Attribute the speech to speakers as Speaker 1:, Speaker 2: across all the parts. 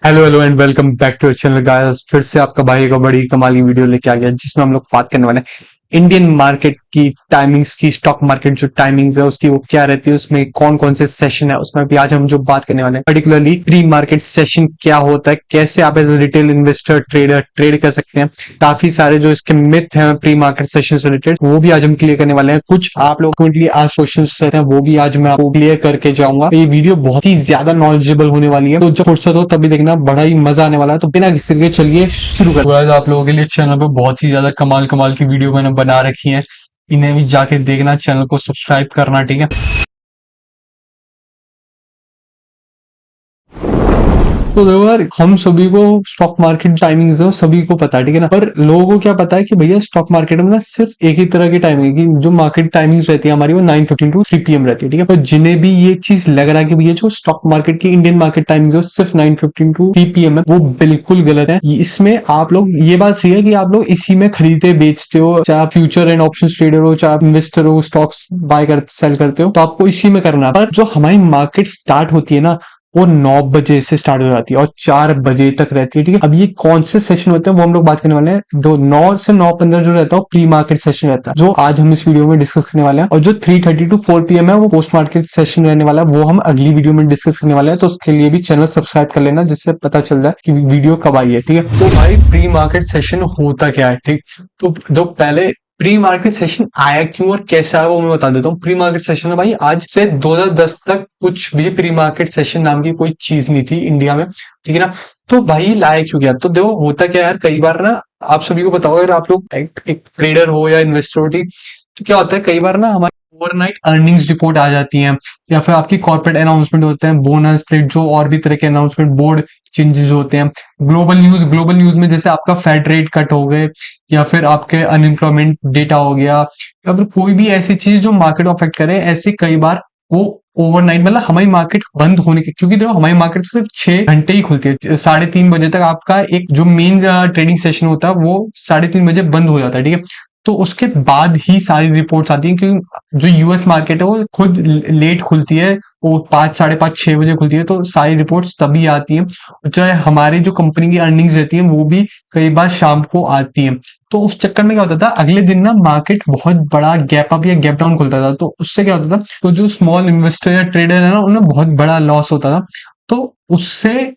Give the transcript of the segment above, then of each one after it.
Speaker 1: Hello hello and welcome back to channel guys. फिर से आपका भाई का बड़ी कमाल की वीडियो लेके आ गया जिसमें हम लोग बात करने वाले हैं इंडियन मार्केट की टाइमिंग्स की। स्टॉक मार्केट जो टाइमिंग्स है उसकी वो क्या रहती है, उसमें कौन कौन से सेशन है, उसमें भी आज हम जो बात करने वाले हैं पर्टिकुलरली प्री मार्केट सेशन क्या होता है, कैसे आप as a retail investor trader trade कर सकते हैं। काफी सारे जो इसके मिथ हैं प्री मार्केट सेशन से रिलेटेड वो भी आज हम क्लियर करने वाले हैं। कुछ आप लोग कमेंटली आज क्वेश्चन रहते हैं वो भी आज मैं आपको क्लियर करके जाऊंगा। ये वीडियो बहुत ही ज्यादा नॉलेजेबल होने वाली है, तो जब फुर्सत हो तभी देखना, बड़ा ही मजा आने वाला है। तो बिना किसी के चलिए शुरू करते हैं। आप लोगों के लिए चैनल पे बहुत ही ज्यादा कमाल कमाल की वीडियो मैंने बना रखी है, इन्हें भी जाके देखना, चैनल को सब्सक्राइब करना, ठीक है। तो देखो यार, हम सभी को स्टॉक मार्केट टाइमिंग्स है सभी को पता है, ठीक है ना। पर लोगों को क्या पता है कि भैया स्टॉक मार्केट में ना सिर्फ एक ही तरह की टाइमिंग है कि जो मार्केट टाइमिंग्स रहती है हमारी वो 9:15 टू 3 PM रहती है, ठीक है। तो जिन्हें भी ये चीज लग रहा है कि भैया जो स्टॉक मार्केट की इंडियन मार्केट टाइमिंग है सिर्फ 9:15 टू 3 PM है, वो बिल्कुल गलत है। इसमें आप लोग ये बात सही है कि आप लोग इसी में खरीदते बेचते हो, चाहे आप फ्यूचर एंड ऑप्शन ट्रेडर हो, चाहे आप इन्वेस्टर हो, स्टॉक्स बाय कर सेल करते हो, तो आपको इसी में करना है। पर जो हमारी मार्केट स्टार्ट होती है ना वो 9 बजे से स्टार्ट हो जाती है और 4 बजे तक रहती है, ठीक है। अब ये कौन से सेशन होते हैं वो हम लोग बात करने वाले हैं। दो 9 से 9:15 जो रहता है प्री मार्केट सेशन रहता है, जो आज हम इस वीडियो में डिस्कस करने वाले हैं। और जो 3:30 टू 4 PM है वो पोस्ट मार्केट सेशन रहने वाला है, वो हम अगली वीडियो में डिस्कस करने वाले हैं। तो उसके लिए भी चैनल सब्सक्राइब कर लेना, जिससे पता चल जाए कि वीडियो कब आई है, ठीक है। तो भाई प्री मार्केट सेशन होता क्या है, ठीक। तो पहले प्री मार्केट सेशन आया क्यों और कैसे आया वो मैं बता देता हूँ। प्री मार्केट सेशन है भाई, आज से 2010 तक कुछ भी प्री मार्केट सेशन नाम की कोई चीज नहीं थी इंडिया में, ठीक है ना। तो भाई लाया क्यों गया, तो देखो होता क्या है यार, कई बार ना आप सभी को बताओ, अगर आप लोग एक ट्रेडर हो या इन्वेस्टर हो, ठीक, तो क्या होता है कई बार ना हमारी ओवरनाइट अर्निंग्स रिपोर्ट आ जाती है, या फिर आपकी कॉर्पोरेट अनाउंसमेंट होते हैं, बोनस स्प्लिट, जो और भी तरह के अनाउंसमेंट, बोर्ड चेंजेस होते हैं। ग्लोबल न्यूज में जैसे आपका फेड रेट कट हो गए, या फिर आपके अनएम्प्लॉयमेंट डेटा हो गया, या फिर कोई भी ऐसी चीज जो मार्केट अफेक्ट करे, ऐसे कई बार वो ओवरनाइट मतलब हमारी मार्केट बंद होने के, क्योंकि देखो हमारी मार्केट तो सिर्फ 6 घंटे ही खुलती है, 3:30 बजे तक आपका एक जो मेन ट्रेडिंग सेशन होता है वो 3:30 बजे बंद हो जाता है, ठीक है। तो उसके बाद ही सारी रिपोर्ट्स आती हैं, क्योंकि जो यूएस मार्केट है वो खुद लेट खुलती है, वो 5, 5:30, 6 बजे खुलती है, तो सारी रिपोर्ट्स तभी आती हैं। चाहे हमारी जो कंपनी की अर्निंग्स रहती हैं वो भी कई बार शाम को आती हैं। तो उस चक्कर में क्या होता था, अगले दिन ना मार्केट बहुत बड़ा गैप अप या गैप डाउन खुलता था, तो उससे क्या होता था, तो जो स्मॉल इन्वेस्टर या ट्रेडर है ना उन्हें बहुत बड़ा लॉस होता था। तो उससे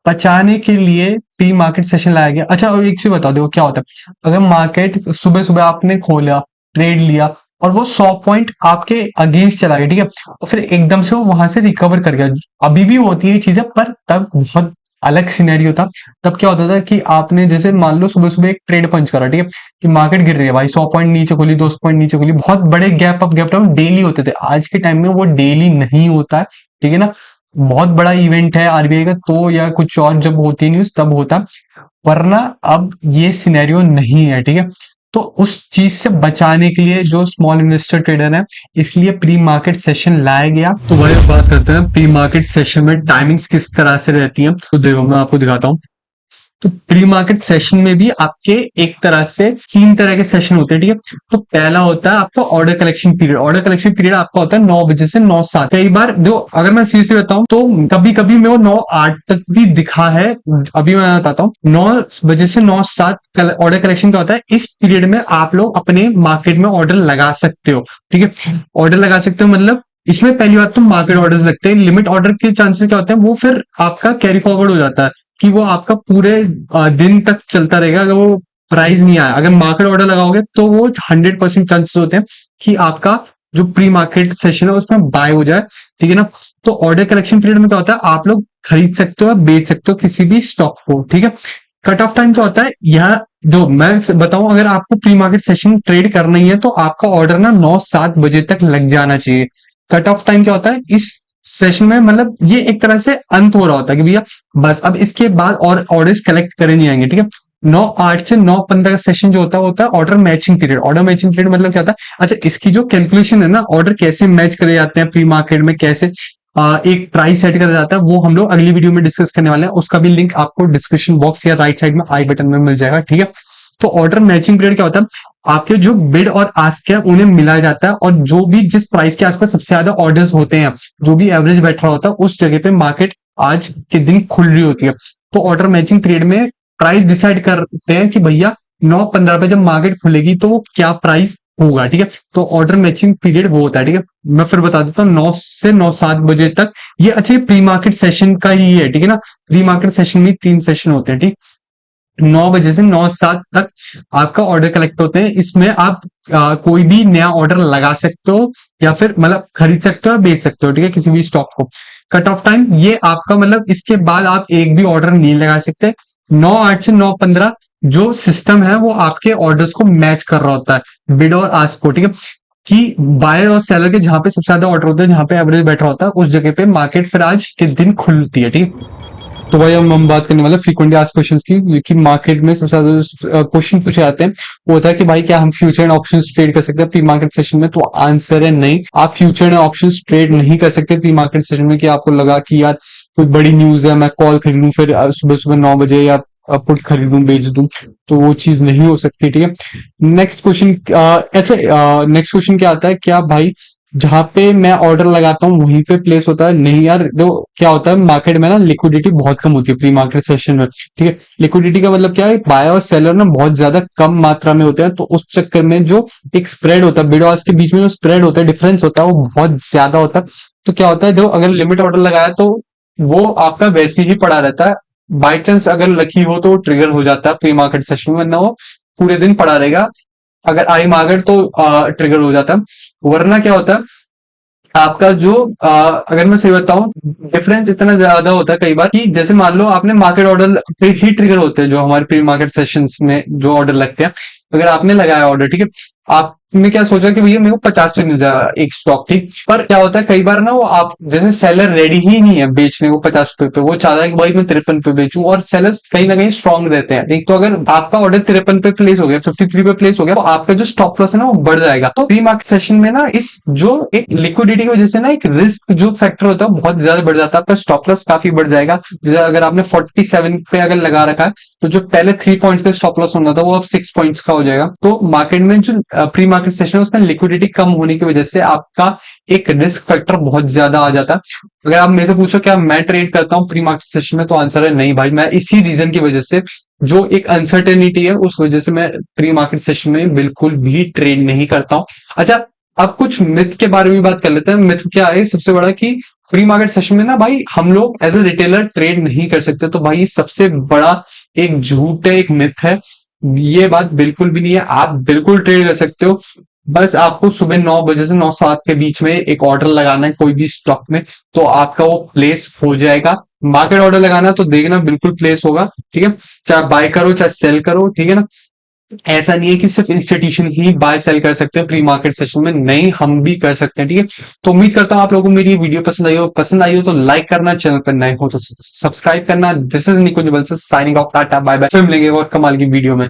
Speaker 1: बचाने के लिए प्री मार्केट सेशन लाया गया। अच्छा, और एक चीज बता दो क्या होता है, अगर मार्केट सुबह सुबह आपने खोला, ट्रेड लिया, और वो 100 पॉइंट आपके अगेंस्ट चला गया, ठीक है, और फिर एकदम से वो वहां से रिकवर कर गया, अभी भी होती है चीजें, पर तब बहुत अलग सिनेरियो था। तब क्या होता था कि आपने जैसे मान लो सुबह सुबह एक ट्रेड पंच करा, ठीक है, कि मार्केट गिर रही है भाई, 100 पॉइंट नीचे खुली, 200 पॉइंट नीचे खुली, बहुत बड़े gap up gap down daily होते थे। आज के टाइम में वो डेली नहीं होता है, ठीक है ना। बहुत बड़ा इवेंट है आरबीआई का तो, या कुछ और जब होती है न्यूज तब होता, वरना अब ये सिनेरियो नहीं है, ठीक है। तो उस चीज से बचाने के लिए जो स्मॉल इन्वेस्टर ट्रेडर है, इसलिए प्री मार्केट सेशन लाया गया। तो वही बात करते हैं प्री मार्केट सेशन में टाइमिंग्स किस तरह से रहती हैं। तो देखो मैं आपको दिखाता हूँ। तो प्री मार्केट सेशन में भी आपके एक तरह से 3 तरह के सेशन होते हैं, ठीक है। तो पहला होता है आपका order collection period. Order collection period आपका होता है 9 बजे से 9:07। कई बार जो अगर मैं सीरियसली बताऊं तो कभी कभी मैं वो 9:08 तक भी दिखा है। अभी मैं बताता हूँ, 9 बजे से 9:07 ऑर्डर कलेक्शन का होता है। इस पीरियड में आप लोग अपने मार्केट में ऑर्डर लगा सकते हो, ठीक है। ऑर्डर लगा सकते हो मतलब इसमें पहली बात तो मार्केट ऑर्डर्स लगते हैं। लिमिट ऑर्डर के चांसेस क्या होते हैं, वो फिर आपका कैरी फॉरवर्ड हो जाता है कि वो आपका पूरे दिन तक चलता रहेगा। अगर वो प्राइस नहीं आया, अगर मार्केट ऑर्डर लगाओगे तो वो 100% चांसेस होते हैं कि आपका जो प्री मार्केट सेशन है उसमें बाय हो जाए, ठीक है ना। तो ऑर्डर कलेक्शन पीरियड में क्या होता है, आप लोग खरीद सकते हो, बेच सकते हो किसी भी स्टॉक को, ठीक है। कट ऑफ टाइम क्या होता है, यह जो मैं बताऊं, अगर आपको प्री मार्केट सेशन ट्रेड करना ही है तो आपका ऑर्डर ना 9-7 बजे तक लग जाना चाहिए। कट ऑफ टाइम क्या होता है इस सेशन में, मतलब ये एक तरह से अंत हो रहा होता है कि भैया बस अब इसके बाद और ऑर्डर्स कलेक्ट करे नहीं आएंगे, ठीक है। 9:08 से 9:15 का सेशन जो होता है वो होता है order matching period. Order matching period मतलब क्या होता है, अच्छा इसकी जो कैलकुलेशन है ना, ऑर्डर कैसे मैच करे जाते हैं प्री मार्केट में, कैसे एक प्राइस सेट करा जाता है, वो हम लोग अगली वीडियो में डिस्कस करने वाले हैं। उसका भी लिंक आपको डिस्क्रिप्शन बॉक्स या राइट साइड में आई बटन में मिल जाएगा, ठीक है। तो ऑर्डर मैचिंग पीरियड क्या होता है, आपके जो बिड और आस्क है उन्हें मिलाया जाता है, और जो भी जिस प्राइस के आसपास सबसे ज्यादा ऑर्डर्स होते हैं, जो भी एवरेज बैठ रहा होता है, उस जगह पे मार्केट आज के दिन खुल रही होती है। तो ऑर्डर मैचिंग पीरियड में प्राइस डिसाइड करते हैं कि भैया 9:15 पे जब मार्केट खुलेगी तो वो क्या प्राइस होगा, ठीक है। तो ऑर्डर मैचिंग पीरियड वो होता है, ठीक है। मैं फिर बता देता हूँ, 9 से 9-7 बजे तक ये अच्छे प्री मार्केट सेशन का ही है, ठीक है ना। प्री मार्केट सेशन में 3 सेशन होते हैं, ठीक। 9 बजे से 9-7 तक आपका ऑर्डर कलेक्ट होते हैं। इसमें आप कोई भी नया ऑर्डर लगा सकते हो या फिर मतलब खरीद सकते हो, बेच सकते हो, ठीक है, किसी भी स्टॉक को। कट ऑफ टाइम ये आपका मतलब इसके बाद आप एक भी ऑर्डर नहीं लगा सकते। 9:08 से 9:15 जो सिस्टम है वो आपके ऑर्डर्स को मैच कर रहा होता है, बिड और आस्क को, ठीक है। कि बायर और सेलर के जहां पे सबसे ज्यादा ऑर्डर होते हैं, जहां पे एवरेज बैठ रहा होता है, उस जगह पे मार्केट फिर आज के दिन खुलती है, ठीक है। तो भाई हम बात करने वाले फ्रीक्वेंटली आस्क्ड क्वेश्चंस की, कि मार्केट में सबसे ज्यादा क्वेश्चन पूछे जाते हैं वो होता है कि भाई क्या हम फ्यूचर एंड ऑप्शंस ट्रेड कर सकते हैं प्री मार्केट सेशन में। तो आंसर है नहीं, आप फ्यूचर एंड ऑप्शंस ट्रेड नहीं कर सकते प्री मार्केट सेशन में। कि आपको लगा कि यार कोई बड़ी न्यूज है, मैं कॉल खरीद लूं फिर सुबह सुबह 9 बजे, या पुट खरीदूं बेच दूं, तो वो चीज नहीं हो सकती, ठीक है। नेक्स्ट क्वेश्चन, अच्छा नेक्स्ट क्वेश्चन क्या आता है, क्या भाई जहां पे मैं ऑर्डर लगाता हूँ वहीं पे प्लेस होता है? नहीं यार, देखो क्या होता है, मार्केट में ना लिक्विडिटी बहुत कम होती है प्री मार्केट सेशन में, ठीक है। लिक्विडिटी का मतलब क्या है, बायर और सेलर ना बहुत ज्यादा कम मात्रा में होते हैं, तो उस चक्कर में जो एक स्प्रेड होता है, बिड और आस्क के बीच में जो स्प्रेड होता है, डिफरेंस होता है, वो बहुत ज्यादा होता है। तो क्या होता है, जो अगर लिमिट ऑर्डर लगाया तो वो आपका वैसे ही पड़ा रहता है। बाई चांस अगर लकी हो तो ट्रिगर हो जाता है प्री मार्केट सेशन में, वरना वो पूरे दिन पड़ा रहेगा। अगर आई मार्केट तो ट्रिगर हो जाता है, वरना क्या होता है आपका जो अगर मैं सही बताऊं, डिफरेंस इतना ज्यादा होता है कई बार कि जैसे मान लो आपने मार्केट ऑर्डर पे ही ट्रिगर होते हैं, जो हमारे प्री मार्केट सेशंस में जो ऑर्डर लगते हैं। अगर आपने लगाया ऑर्डर, ठीक है, आपने क्या सोचा कि भैया मेरे को 50 पे मिल जाएगा एक स्टॉक, ठीक। पर क्या होता है कई बार ना, वो आप जैसे सेलर रेडी ही नहीं है बेचने को 50 पे, वो चाह रहा है कि भाई मैं 53 पे बेचूं, और सेलर्स कहीं ना कहीं स्ट्रांग रहते हैं। एक तो अगर आपका ऑर्डर 53 पे प्लेस हो गया, 53 पे प्लेस हो गया, तो आपका जो स्टॉप लॉस है ना वो बढ़ जाएगा। तो प्री मार्केट सेशन में ना इस जो एक लिक्विडिटी की वजह से ना एक रिस्क जो फैक्टर होता है वो बहुत ज्यादा बढ़ जाता है, आपका स्टॉप लॉस काफी बढ़ जाएगा। जैसे अगर आपने 47 पे अगर लगा रखा है, तो जो पहले 3 पॉइंट का स्टॉप लॉस होना था वो अब 6 पॉइंट्स का हो जाएगा। तो मार्केट में जो प्री मार्केट सेशन है उसमें लिक्विडिटी कम होने की वजह से आपका एक रिस्क फैक्टर बहुत ज्यादा आ जाता है। अगर आप मेरे से पूछो क्या मैं ट्रेड करता हूँ प्री मार्केट सेशन में, तो आंसर है नहीं भाई। मैं इसी रीजन की वजह से, जो एक अनसर्टेनिटी है उस वजह से, मैं प्री मार्केट सेशन में बिल्कुल भी ट्रेड नहीं करता हूँ। अच्छा, अब कुछ मिथ के बारे में बात कर लेते हैं। मिथ क्या है सबसे बड़ा, कि प्री मार्केट सेशन में ना भाई हम लोग एज ए रिटेलर ट्रेड नहीं कर सकते। तो भाई सबसे बड़ा एक झूठ है, एक मिथ है, ये बात बिल्कुल भी नहीं है। आप बिल्कुल ट्रेड कर सकते हो। बस आपको सुबह 9 बजे से 9-7 के बीच में एक ऑर्डर लगाना है कोई भी स्टॉक में, तो आपका वो प्लेस हो जाएगा। मार्केट ऑर्डर लगाना है तो देखना बिल्कुल प्लेस होगा, ठीक है। चाहे बाय करो चाहे सेल करो, ठीक है ना। ऐसा नहीं है कि सिर्फ इंस्टीट्यूशन ही बाय सेल कर सकते हैं प्री मार्केट सेशन में, नहीं हम भी कर सकते हैं, ठीक है। तो उम्मीद करता हूं आप लोगों को मेरी वीडियो पसंद आई हो तो लाइक करना, चैनल पर नए हो तो सब्सक्राइब करना। This is Nikunj Bansal signing off, tata bye bye, फिर मिलेंगे और कमाल की वीडियो में।